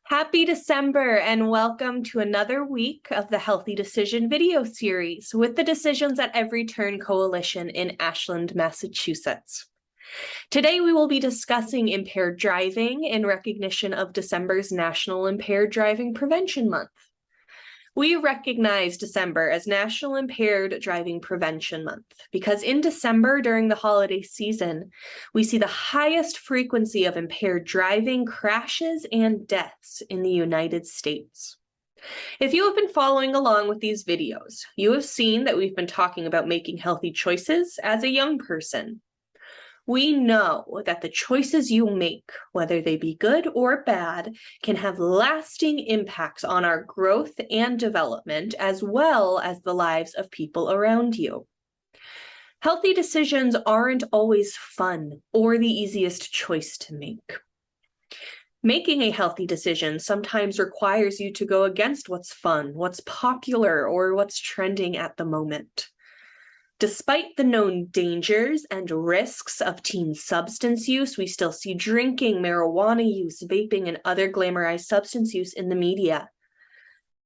Happy December and welcome to another week of the Healthy Decision video series with the Decisions at Every Turn Coalition in Ashland, Massachusetts. Today we will be discussing impaired driving in recognition of December's National Impaired Driving Prevention Month. We recognize December as National Impaired Driving Prevention Month because in December, during the holiday season, we see the highest frequency of impaired driving crashes and deaths in the United States. If you have been following along with these videos, you have seen that we've been talking about making healthy choices as a young person. We know that the choices you make, whether they be good or bad, can have lasting impacts on our growth and development, as well as the lives of people around you. Healthy decisions aren't always fun or the easiest choice to make. Making a healthy decision sometimes requires you to go against what's fun, what's popular, or what's trending at the moment. Despite the known dangers and risks of teen substance use, we still see drinking, marijuana use, vaping, and other glamorized substance use in the media.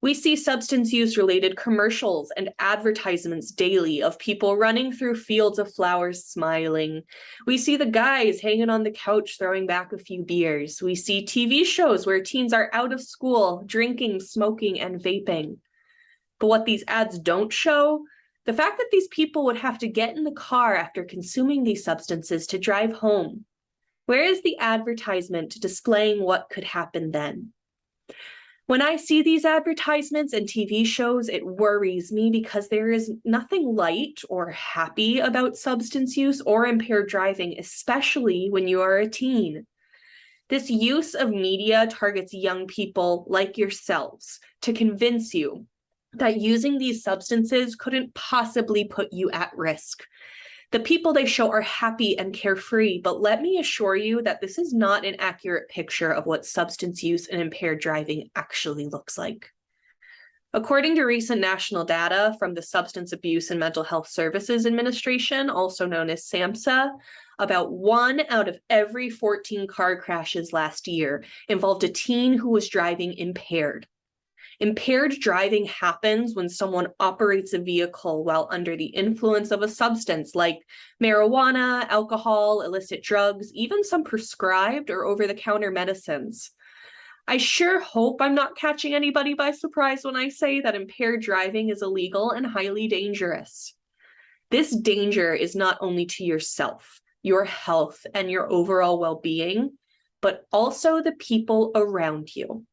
We see substance use-related commercials and advertisements daily of people running through fields of flowers smiling. We see the guys hanging on the couch throwing back a few beers. We see TV shows where teens are out of school, drinking, smoking, and vaping. But what these ads don't show, the fact that these people would have to get in the car after consuming these substances to drive home. Where is the advertisement displaying what could happen then? When I see these advertisements and TV shows, it worries me because there is nothing light or happy about substance use or impaired driving, especially when you are a teen. This use of media targets young people like yourselves to convince you that using these substances couldn't possibly put you at risk. The people they show are happy and carefree, but let me assure you that this is not an accurate picture of what substance use and impaired driving actually looks like. According to recent national data from the Substance Abuse and Mental Health Services Administration, also known as SAMHSA, about 1 out of every 14 car crashes last year involved a teen who was driving impaired. Impaired driving happens when someone operates a vehicle while under the influence of a substance like marijuana, alcohol, illicit drugs, even some prescribed or over-the-counter medicines. I sure hope I'm not catching anybody by surprise when I say that impaired driving is illegal and highly dangerous. This danger is not only to yourself, your health, and your overall well-being, but also the people around you.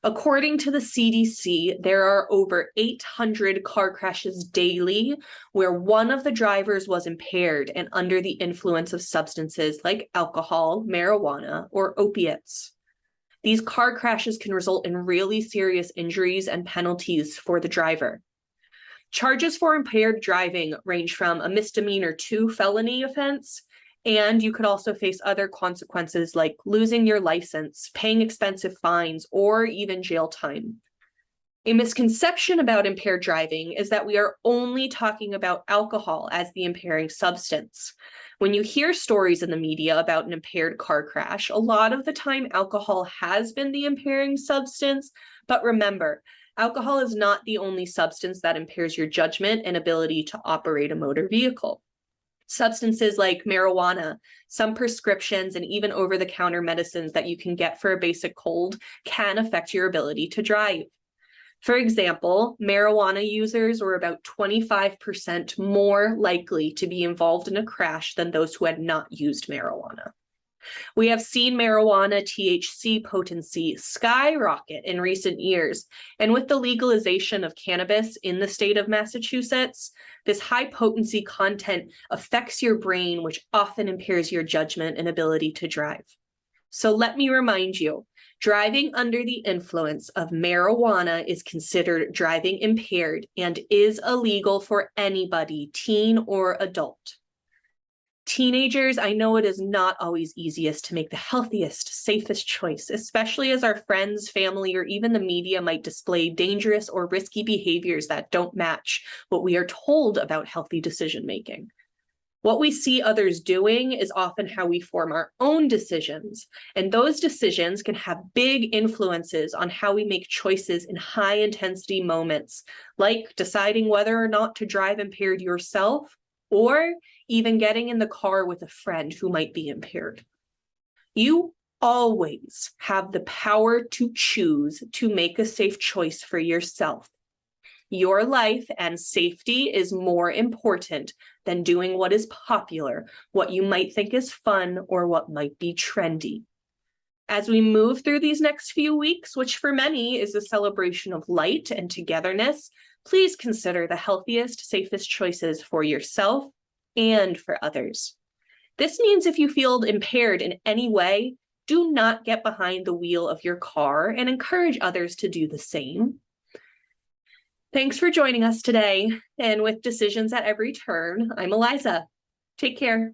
According to the CDC, there are over 800 car crashes daily where one of the drivers was impaired and under the influence of substances like alcohol, marijuana, or opiates. These car crashes can result in really serious injuries and penalties for the driver. Charges for impaired driving range from a misdemeanor to felony offense, and you could also face other consequences like losing your license, paying expensive fines, or even jail time. A misconception about impaired driving is that we are only talking about alcohol as the impairing substance. When you hear stories in the media about an impaired car crash, a lot of the time alcohol has been the impairing substance, but remember, alcohol is not the only substance that impairs your judgment and ability to operate a motor vehicle. Substances like marijuana, some prescriptions, and even over-the-counter medicines that you can get for a basic cold can affect your ability to drive. For example, marijuana users were about 25% more likely to be involved in a crash than those who had not used marijuana. We have seen marijuana THC potency skyrocket in recent years, and with the legalization of cannabis in the state of Massachusetts, this high potency content affects your brain, which often impairs your judgment and ability to drive. So let me remind you, driving under the influence of marijuana is considered driving impaired and is illegal for anybody, teen or adult. Teenagers, I know it is not always easiest to make the healthiest, safest choice, especially as our friends, family, or even the media might display dangerous or risky behaviors that don't match what we are told about healthy decision-making. What we see others doing is often how we form our own decisions, and those decisions can have big influences on how we make choices in high-intensity moments, like deciding whether or not to drive impaired yourself, or even getting in the car with a friend who might be impaired. You always have the power to choose to make a safe choice for yourself. Your life and safety is more important than doing what is popular, what you might think is fun, or what might be trendy. As we move through these next few weeks, which for many is a celebration of light and togetherness, please consider the healthiest, safest choices for yourself and for others. This means if you feel impaired in any way, do not get behind the wheel of your car and encourage others to do the same. Thanks for joining us today. And with Decisions at Every Turn, I'm Eliza. Take care.